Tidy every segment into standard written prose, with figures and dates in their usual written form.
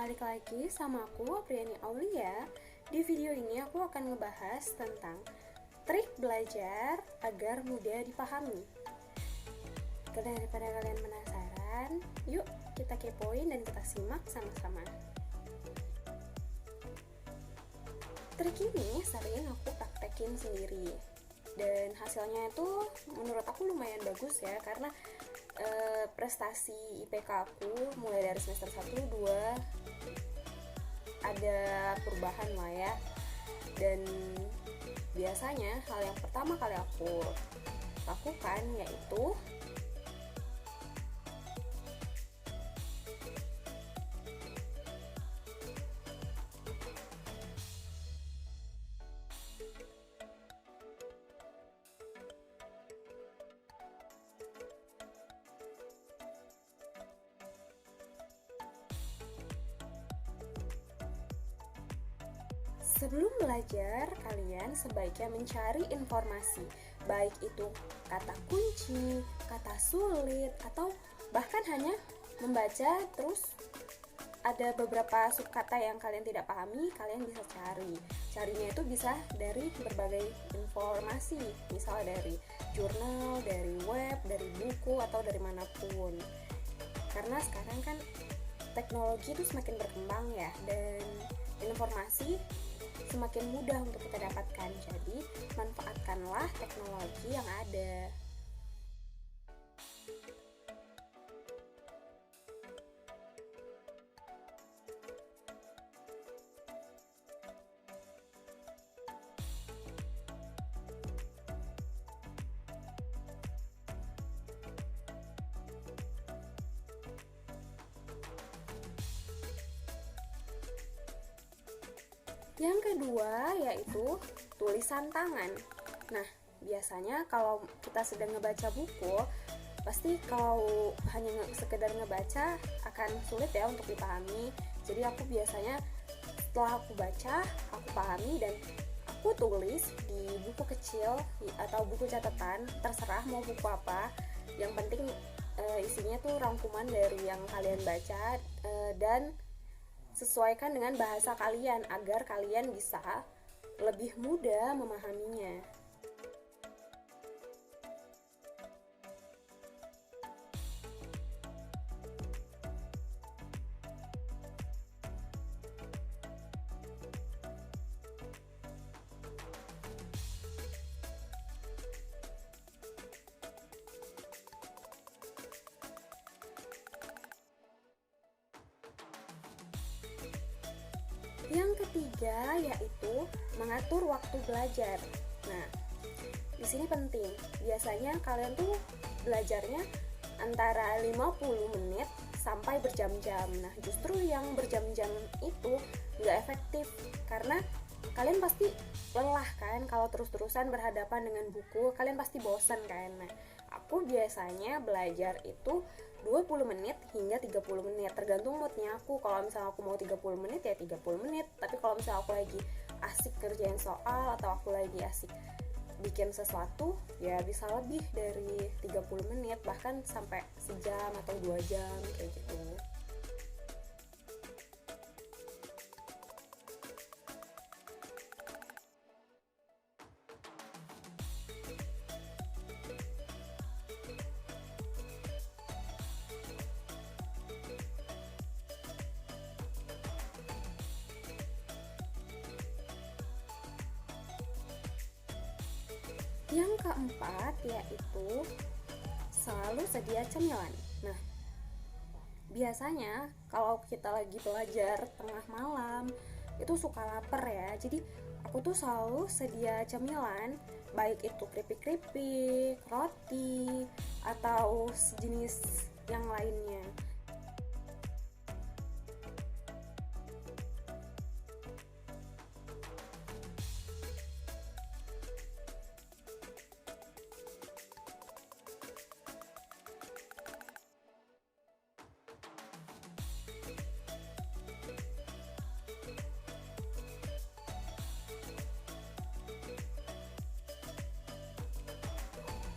balik lagi sama aku, Apriani Aulia. Di video ini aku akan ngebahas tentang trik belajar agar mudah dipahami. Karena daripada kalian penasaran, yuk kita kepoin dan kita simak sama-sama. Trik ini sering aku praktekin sendiri, dan hasilnya itu menurut aku lumayan bagus ya, karena prestasi IPK aku mulai dari semester 1, 2 ada perubahan lah ya. Dan biasanya hal yang pertama kali aku lakukan yaitu sebelum belajar, kalian sebaiknya mencari informasi, baik itu kata kunci, kata sulit, atau bahkan hanya membaca terus ada beberapa subkata yang kalian tidak pahami, kalian bisa cari. Carinya itu bisa dari berbagai informasi, misalnya dari jurnal, dari web, dari buku, atau dari manapun. Karena sekarang kan teknologi itu semakin berkembang ya, dan informasi semakin mudah untuk kita dapatkan. Jadi, manfaatkanlah teknologi yang ada. Yang kedua yaitu tulisan tangan. Nah, biasanya kalau kita sedang ngebaca buku, pasti kalau hanya sekedar ngebaca akan sulit ya untuk dipahami. Jadi aku biasanya setelah aku baca, aku pahami dan aku tulis di buku kecil atau buku catatan, terserah mau buku apa. Yang penting isinya tuh rangkuman dari yang kalian baca dan sesuaikan dengan bahasa kalian agar kalian bisa lebih mudah memahaminya. Yang ketiga yaitu mengatur waktu belajar. Nah, di sini penting. Biasanya kalian tuh belajarnya antara 50 menit sampai berjam-jam. Nah, justru yang berjam-jam itu nggak efektif karena kalian pasti lelah kan kalau terus-terusan berhadapan dengan buku, kalian pasti bosan kan. Nah, aku biasanya belajar itu 20 menit hingga 30 menit, tergantung moodnya aku. Kalau misalnya aku mau 30 menit ya 30 menit, tapi kalau misalnya aku lagi asik kerjain soal atau aku lagi asik bikin sesuatu ya bisa lebih dari 30 menit, bahkan sampai sejam atau 2 jam kayak gitu. Yang keempat yaitu selalu sedia cemilan. Nah, biasanya kalau kita lagi belajar tengah malam itu suka lapar ya. Jadi aku tuh selalu sedia cemilan, baik itu keripik-keripik, roti, atau sejenis yang lainnya.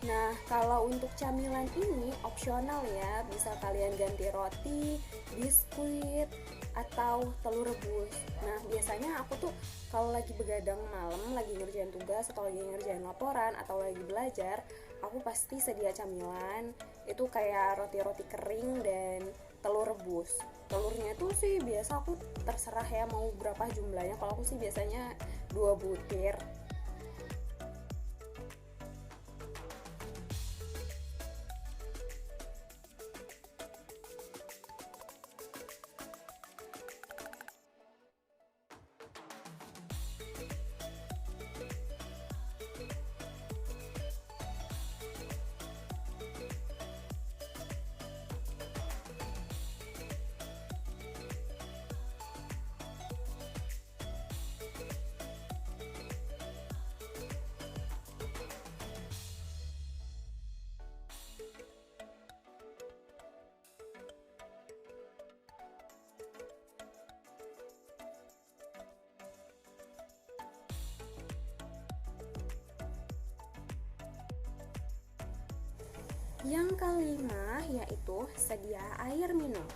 Nah, kalau untuk camilan ini opsional ya, bisa kalian ganti roti, biskuit, atau telur rebus. Nah biasanya aku tuh kalau lagi begadang malam, lagi ngerjain tugas atau lagi ngerjain laporan atau lagi belajar, aku pasti sedia camilan. Itu kayak roti-roti kering dan telur rebus. Telurnya tuh sih biasa aku terserah ya mau berapa jumlahnya. Kalau aku sih biasanya 2 butir. Yang kelima yaitu sedia air minum.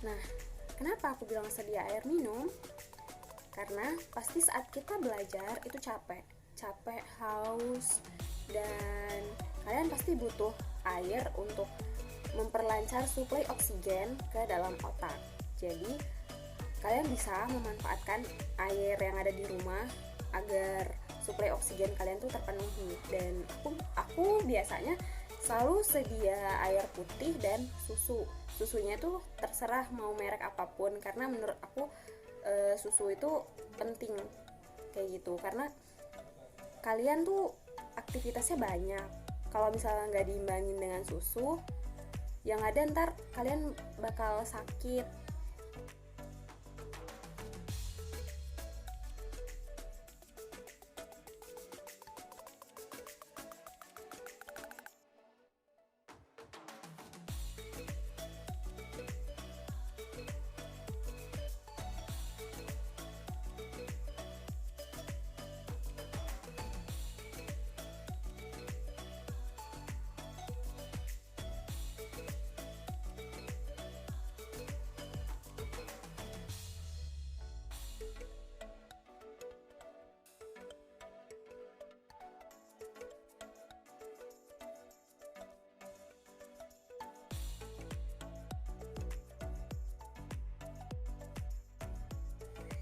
Nah, kenapa aku bilang sedia air minum? Karena pasti saat kita belajar itu capek, haus, dan kalian pasti butuh air untuk memperlancar suplai oksigen ke dalam otak. Jadi, kalian bisa memanfaatkan air yang ada di rumah agar suplai oksigen kalian tuh terpenuhi. Dan aku biasanya selalu sedia air putih dan susunya tuh terserah mau merek apapun, karena menurut aku susu itu penting kayak gitu, karena kalian tuh aktivitasnya banyak. Kalau misalnya nggak diimbangin dengan susu, yang ada ntar kalian bakal sakit.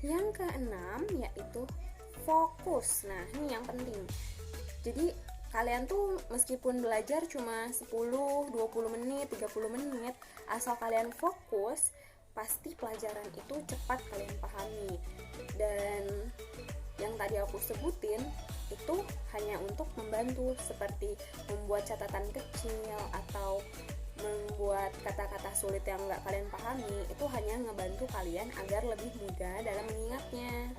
Yang keenam yaitu fokus. Nah, ini yang penting. Jadi kalian tuh meskipun belajar cuma 10, 20 menit, 30 menit, asal kalian fokus, pasti pelajaran itu cepat kalian pahami. Dan yang tadi aku sebutin itu hanya untuk membantu, seperti membuat catatan kecil atau membuat kata-kata sulit yang nggak kalian pahami. Itu hanya ngebantu kalian agar lebih mudah dalam mengingatnya.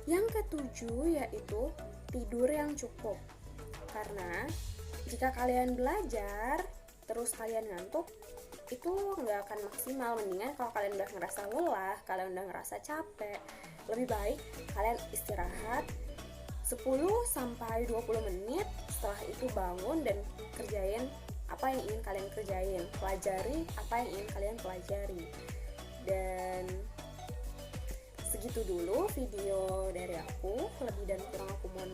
Yang ketujuh yaitu tidur yang cukup. Karena jika kalian belajar terus kalian ngantuk, itu nggak akan maksimal. Mendingan kalau kalian udah ngerasa lelah, kalian udah ngerasa capek, lebih baik kalian istirahat 10-20 menit. Setelah itu bangun dan kerjain apa yang ingin kalian kerjain, pelajari apa yang ingin kalian pelajari. Dan segitu dulu video dari aku, lebih dan kurang aku mohon